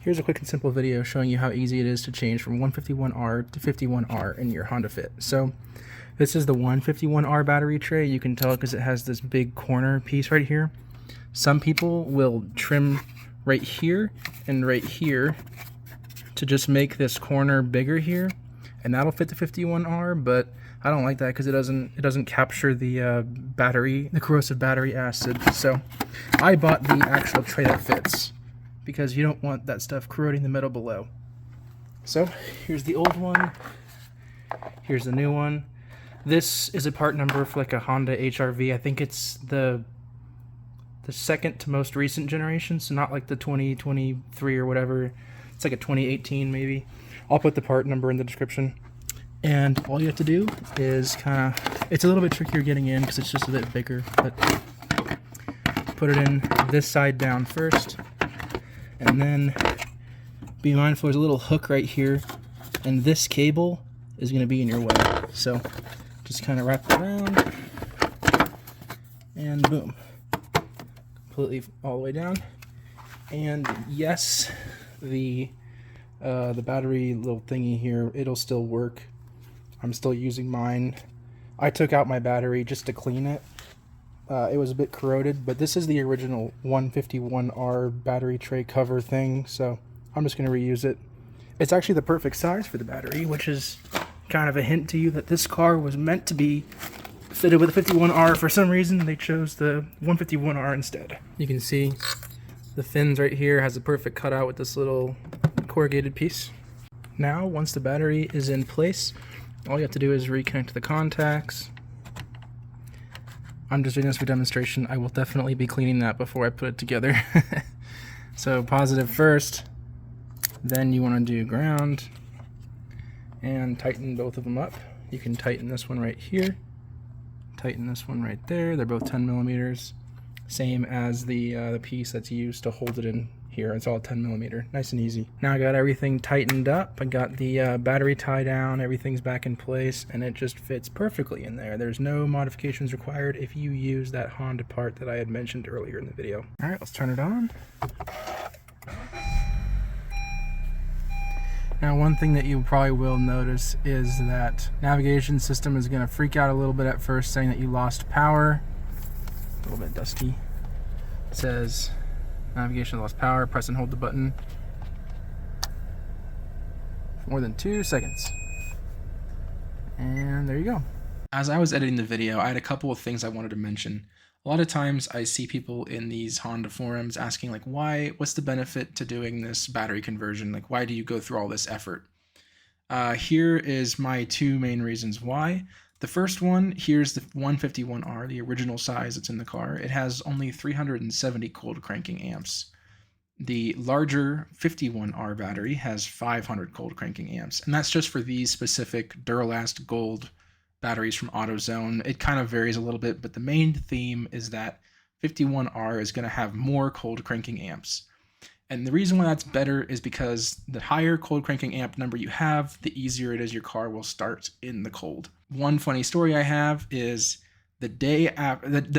Here's a quick and simple video showing you how easy it is to change from 151R to 51R in your Honda Fit. So this is the 151R battery tray. You can tell because it has this big corner piece right here. Some people will trim right here and right here to just make this corner bigger here, and that'll fit the 51R, but I don't like that because it doesn't capture the the corrosive battery acid. So I bought the actual tray that fits, because you don't want that stuff corroding the metal below. So here's the old one, here's the new one. This is a part number for like a Honda HR-V. I think it's the second to most recent generation, so not like the 2023 or whatever. It's like a 2018 maybe. I'll put the part number in the description. And all you have to do is it's a little bit trickier getting in because it's just a bit bigger, but put it in this side down first. And then be mindful, there's a little hook right here, and this cable is going to be in your way. So just kind of wrap it around, and boom, completely all the way down. And yes, the battery little thingy here, it'll still work. I'm still using mine. I took out my battery just to clean it. It was a bit corroded, but this is the original 151R battery tray cover thing, so I'm just going to reuse it. It's actually the perfect size for the battery, which is kind of a hint to you that this car was meant to be fitted with a 51R. For some reason, they chose the 151R instead. You can see the fins right here has a perfect cutout with this little corrugated piece. Now, once the battery is in place, all you have to do is reconnect the contacts. I'm just doing this for demonstration. I will definitely be cleaning that before I put it together. So positive first, then you want to do ground and tighten both of them up. You can tighten this one right here, tighten this one right there. They're both 10 millimeters, same as the piece that's used to hold it in here. It's all 10 millimeter, nice and easy. Now I got everything tightened up. I got the battery tie down, everyth's back in place, and it just fits perfectly in there. There's no modifications required if you use that Honda part that I had mentioned earlier in the video. All right, let's turn it on. Now, one thing that you probably will notice is that navigation system is going to freak out a little bit at first, saying that you lost power. A little bit dusty. It says navigation lost power, press and hold the button for more than 2 seconds. And there you go. As I was editing the video, I had a couple of things I wanted to mention. A lot of times I see people in these Honda forums asking like, what's the benefit to doing this battery conversion? Like, why do you go through all this effort? Here is my two main reasons why. The first one, here's the 151R, the original size that's in the car. It has only 370 cold cranking amps. The larger 51R battery has 500 cold cranking amps, and that's just for these specific Duralast Gold batteries from AutoZone. It kind of varies a little bit, but the main theme is that 51R is going to have more cold cranking amps. And the reason why that's better is because the higher cold cranking amp number you have, the easier it is your car will start in the cold. One funny story I have is the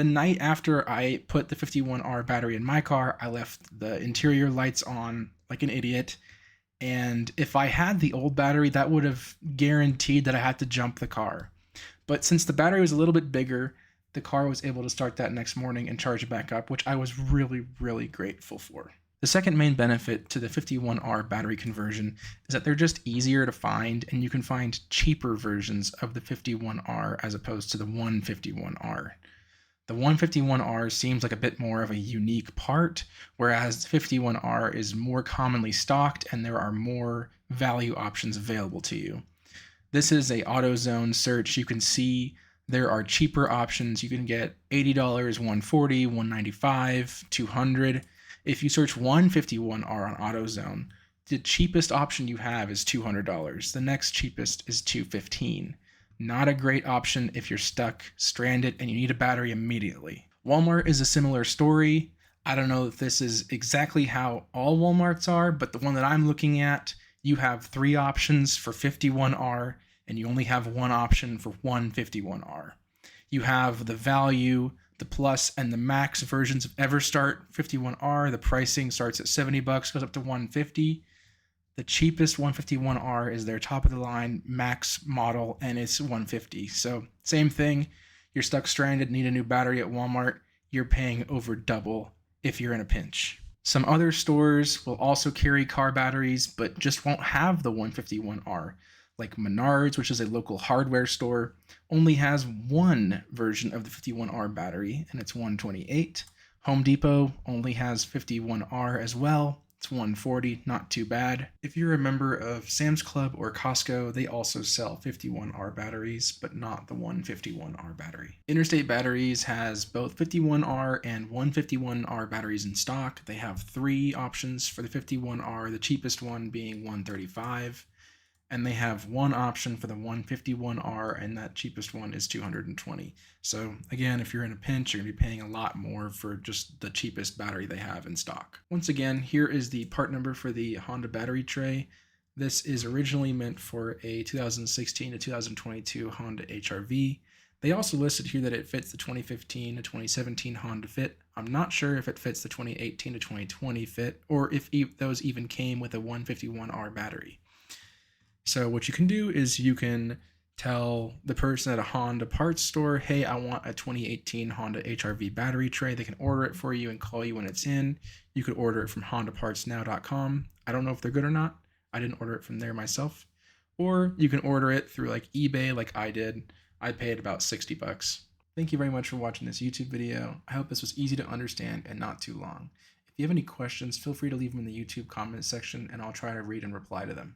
night after I put the 51R battery in my car, I left the interior lights on like an idiot. And if I had the old battery, that would have guaranteed that I had to jump the car. But since the battery was a little bit bigger, the car was able to start that next morning and charge it back up, which I was really, really grateful for. The second main benefit to the 51R battery conversion is that they're just easier to find, and you can find cheaper versions of the 51R as opposed to the 151R. The 151R seems like a bit more of a unique part, whereas the 51R is more commonly stocked and there are more value options available to you. This is a AutoZone search. You can see there are cheaper options. You can get $80, $140, $195, $200. If you search 151R on AutoZone, the cheapest option you have is $200. The next cheapest is $215. Not a great option if you're stuck, stranded, and you need a battery immediately. Walmart is a similar story. I don't know if this is exactly how all Walmarts are, but the one that I'm looking at, you have 3 options for 51R, and you only have 1 option for 151R. You have the value, the Plus and the Max versions of EverStart 51R. The pricing starts at $70, goes up to $150. The cheapest 151R is their top of the line Max model, and it's $150. So same thing. You're stuck stranded, need a new battery at Walmart. You're paying over double if you're in a pinch. Some other stores will also carry car batteries, but just won't have the 151R. Like Menards, which is a local hardware store, only has one version of the 51R battery, and it's $128. Home Depot only has 51R as well. It's $140, not too bad. If you're a member of Sam's Club or Costco, they also sell 51R batteries, but not the 151R battery. Interstate Batteries has both 51R and 151R batteries in stock. They have 3 options for the 51R, the cheapest one being $135. And they have 1 option for the 151R, and that cheapest one is $220. So again, if you're in a pinch, you're gonna be paying a lot more for just the cheapest battery they have in stock. Once again, here is the part number for the Honda battery tray. This is originally meant for a 2016 to 2022 Honda HR-V. They also listed here that it fits the 2015 to 2017 Honda Fit. I'm not sure if it fits the 2018 to 2020 Fit, or if those even came with a 151R battery. So what you can do is you can tell the person at a Honda parts store, hey, I want a 2018 Honda HR-V battery tray. They can order it for you and call you when it's in. You could order it from hondapartsnow.com. I don't know if they're good or not. I didn't order it from there myself. Or you can order it through like eBay like I did. I paid about $60. Thank you very much for watching this YouTube video. I hope this was easy to understand and not too long. If you have any questions, feel free to leave them in the YouTube comment section and I'll try to read and reply to them.